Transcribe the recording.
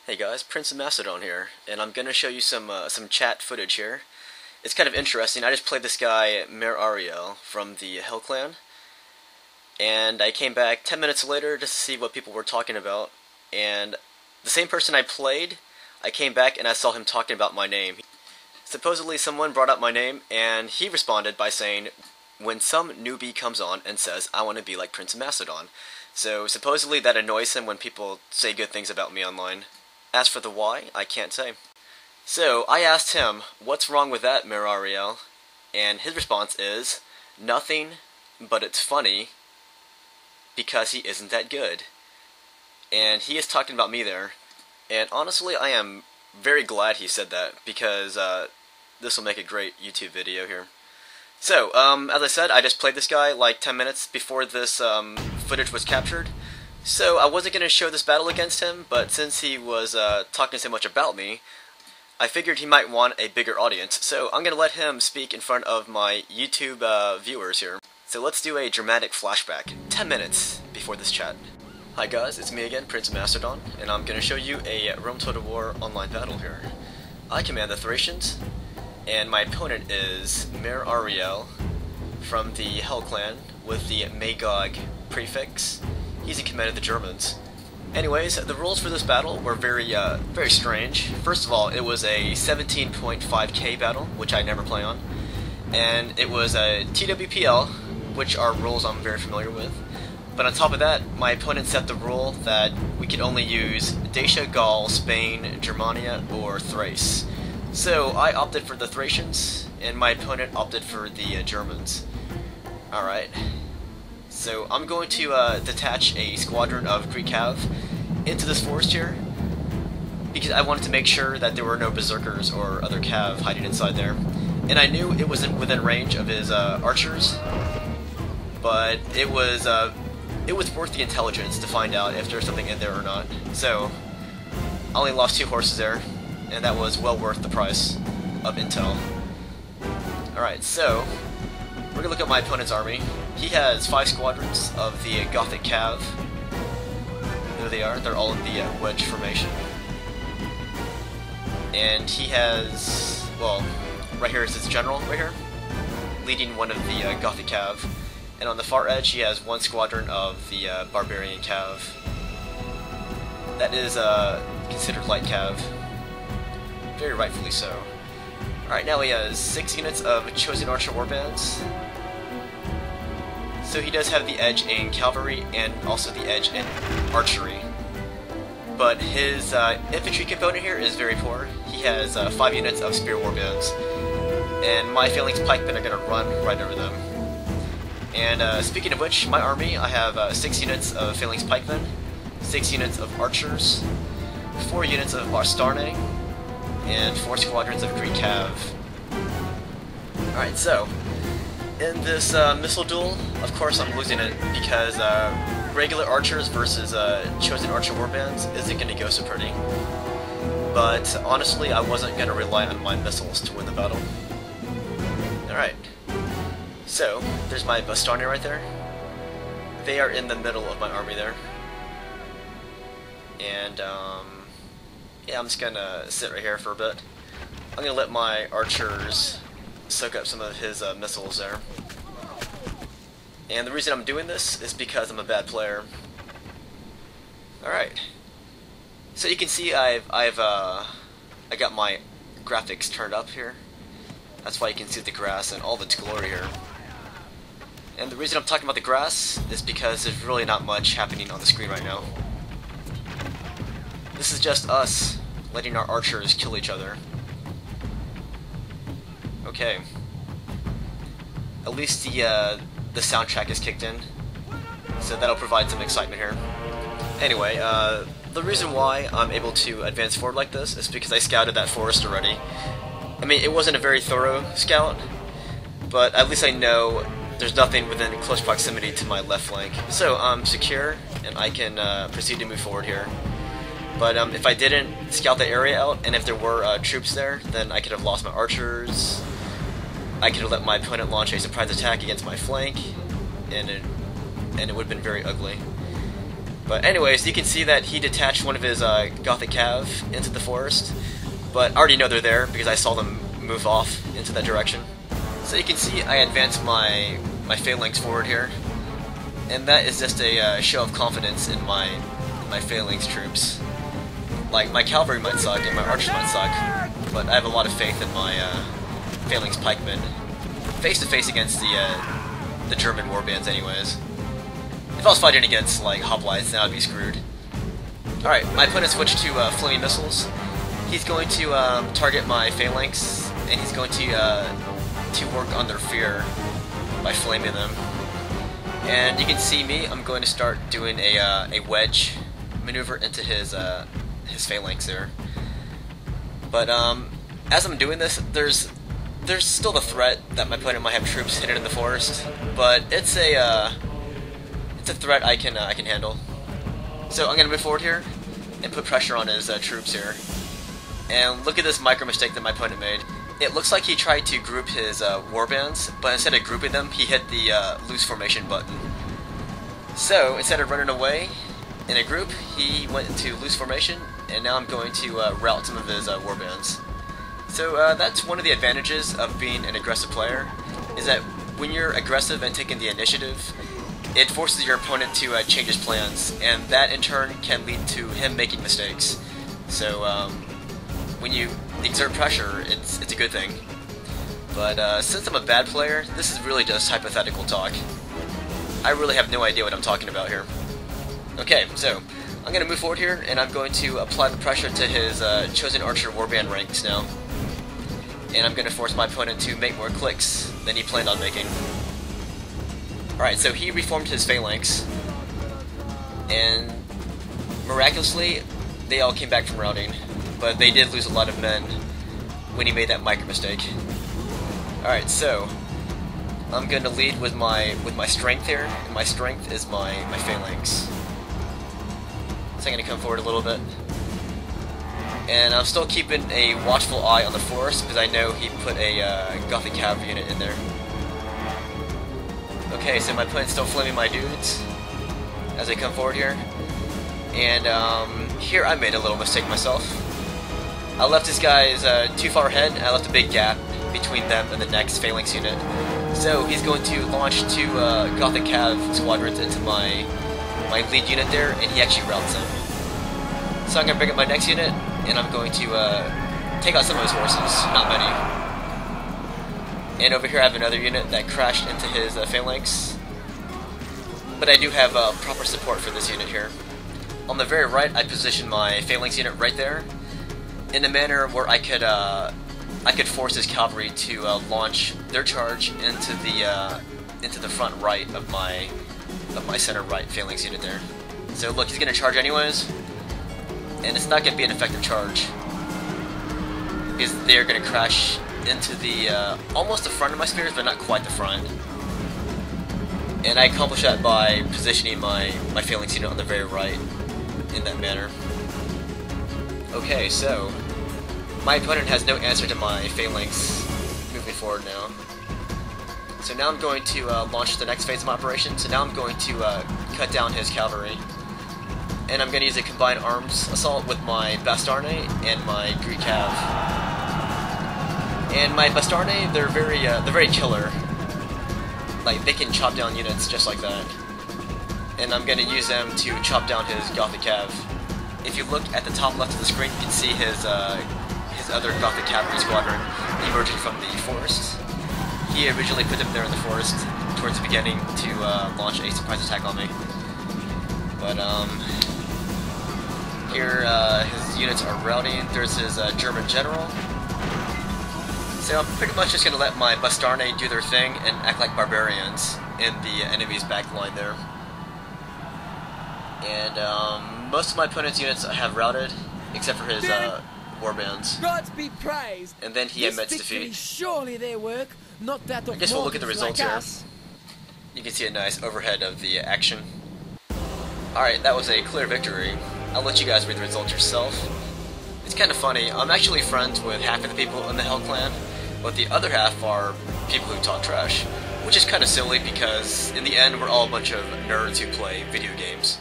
Hey guys, PrinceofMacedon here, and I'm gonna show you some chat footage here. It's kind of interesting. I just played this guy Mirariel from the Hell Clan, and I came back 10 minutes later just to see what people were talking about. And the same person I played, I came back and I saw him talking about my name. Supposedly someone brought up my name, and he responded by saying, "When some newbie comes on and says I want to be like PrinceofMacedon." So supposedly that annoys him when people say good things about me online. As for the why, I can't say. So I asked him, "What's wrong with that, Mirariel?" And his response is, "Nothing, but it's funny because he isn't that good." And he is talking about me there. And honestly, I am very glad he said that, because this will make a great YouTube video here. So, as I said, I just played this guy like 10 minutes before this footage was captured. So I wasn't going to show this battle against him, but since he was talking so much about me, I figured he might want a bigger audience. So I'm going to let him speak in front of my YouTube viewers here. So let's do a dramatic flashback, 10 minutes before this chat. Hi guys, it's me again, PrinceofMacedon, and I'm going to show you a Rome Total War online battle here. I command the Thracians, and my opponent is Mirariel from the Hell Clan with the Magog prefix. He's in command of the Germans. Anyways, the rules for this battle were very strange. First of all, it was a 17.5k battle, which I never play on. And it was a TWPL, which are rules I'm very familiar with. But on top of that, my opponent set the rule that we could only use Dacia, Gaul, Spain, Germania, or Thrace. So I opted for the Thracians, and my opponent opted for the Germans. Alright. So I'm going to detach a squadron of Greek cav into this forest here, because I wanted to make sure that there were no berserkers or other cav hiding inside there. And I knew it wasn't within range of his archers, but it was worth the intelligence to find out if there's something in there or not. So I only lost 2 horses there, and that was well worth the price of intel. Alright, so we're gonna look at my opponent's army. He has 5 squadrons of the Gothic Cav. There they are, they're all in the wedge formation. And he has, well, right here is his general, right here, leading one of the Gothic Cav. And on the far edge he has 1 squadron of the Barbarian Cav. That is considered light Cav. Very rightfully so. Alright, now he has 6 units of chosen archer warbands. So he does have the edge in cavalry and also the edge in archery. But his infantry component here is very poor. He has 5 units of spear warbands, and my phalanx pikemen are going to run right over them. And speaking of which, my army, I have 6 units of phalanx pikemen, 6 units of archers, 4 units of Bastarne, and 4 squadrons of Greek cav. Alright, so in this missile duel, of course I'm losing it, because regular archers versus chosen archer warbands isn't going to go so pretty. But honestly, I wasn't going to rely on my missiles to win the battle. Alright, so there's my Bastarne right there. They are in the middle of my army there. And yeah, I'm just going to sit right here for a bit. I'm going to let my archers soak up some of his missiles there. And the reason I'm doing this is because I'm a bad player. Alright. So you can see I got my graphics turned up here. That's why you can see the grass and all its glory here. And the reason I'm talking about the grass is because there's really not much happening on the screen right now. This is just us letting our archers kill each other. Okay. At least the soundtrack is kicked in, so that'll provide some excitement here. Anyway, the reason why I'm able to advance forward like this is because I scouted that forest already. I mean, it wasn't a very thorough scout, but at least I know there's nothing within close proximity to my left flank. So I'm secure, and I can proceed to move forward here. But if I didn't scout the area out, and if there were troops there, then I could have lost my archers. I could have let my opponent launch a surprise attack against my flank, and it would have been very ugly. But anyways, you can see that he detached one of his Gothic Cav into the forest, but I already know they're there because I saw them move off into that direction. So you can see I advanced my phalanx forward here, and that is just a show of confidence in my phalanx troops. Like, my cavalry might suck and my archers might suck, but I have a lot of faith in my phalanx pikemen, face to face against the German warbands anyways. If I was fighting against, like, hoplites, then I'd be screwed. Alright, my opponent switched to flaming missiles. He's going to target my phalanx, and he's going to work on their fear by flaming them. And you can see me, I'm going to start doing a wedge maneuver into his phalanx there. But as I'm doing this, there's still the threat that my opponent might have troops hidden in the forest, but it's a threat I can handle. So I'm gonna move forward here and put pressure on his troops here. And look at this micro mistake that my opponent made. It looks like he tried to group his warbands, but instead of grouping them, he hit the loose formation button. So instead of running away in a group, he went into loose formation, and now I'm going to rout some of his warbands. So that's one of the advantages of being an aggressive player, is that when you're aggressive and taking the initiative, it forces your opponent to change his plans, and that in turn can lead to him making mistakes. So when you exert pressure, it's a good thing. But since I'm a bad player, this is really just hypothetical talk. I really have no idea what I'm talking about here. Okay, so I'm going to move forward here, and I'm going to apply the pressure to his chosen archer warband ranks now. And I'm going to force my opponent to make more clicks than he planned on making. Alright, so he reformed his phalanx, and miraculously, they all came back from routing, but they did lose a lot of men when he made that micro mistake. Alright, so I'm going to lead with my strength here, and my strength is my phalanx. So I'm going to come forward a little bit. And I'm still keeping a watchful eye on the forest, because I know he put a Gothic cavalry unit in there. Okay, so my opponent's still flaming my dudes as I come forward here. And here I made a little mistake myself. I left these guys too far ahead, and I left a big gap between them and the next phalanx unit. So he's going to launch two Gothic Cav squadrons into my lead unit there, and he actually routs them. So I'm going to bring up my next unit, and I'm going to take out some of his horses, not many. And over here I have another unit that crashed into his phalanx. But I do have proper support for this unit here. On the very right, I positioned my phalanx unit right there, in a manner where I could force his cavalry to launch their charge into the front right of my center right phalanx unit there. So look, he's going to charge anyways, and it's not going to be an effective charge, because they are going to crash into the almost the front of my spears, but not quite the front. And I accomplished that by positioning my phalanx unit on the very right in that manner. Okay, so my opponent has no answer to my phalanx moving forward now. So now I'm going to launch the next phase of my operation. So now I'm going to cut down his cavalry, and I'm going to use a combined arms assault with my Bastarne and my Greek Cav. And my Bastarne, they're very killer. Like, they can chop down units just like that. And I'm going to use them to chop down his Gothic Cav. If you look at the top left of the screen, you can see his other Gothic Cavalry squadron emerging from the forest. He originally put them there in the forest towards the beginning to launch a surprise attack on me. But here his units are routing. There's his German general. So I'm pretty much just going to let my Bastarne do their thing and act like barbarians in the enemy's back line there. And most of my opponent's units have routed, except for his warbands. God be praised. And then he admits defeat. Surely their work, not that of I guess we'll look at the results like here. us. You can see a nice overhead of the action. Alright, that was a clear victory. I'll let you guys read the results yourself. It's kind of funny, I'm actually friends with half of the people in the Hell Clan, but the other half are people who talk trash, which is kind of silly because in the end we're all a bunch of nerds who play video games.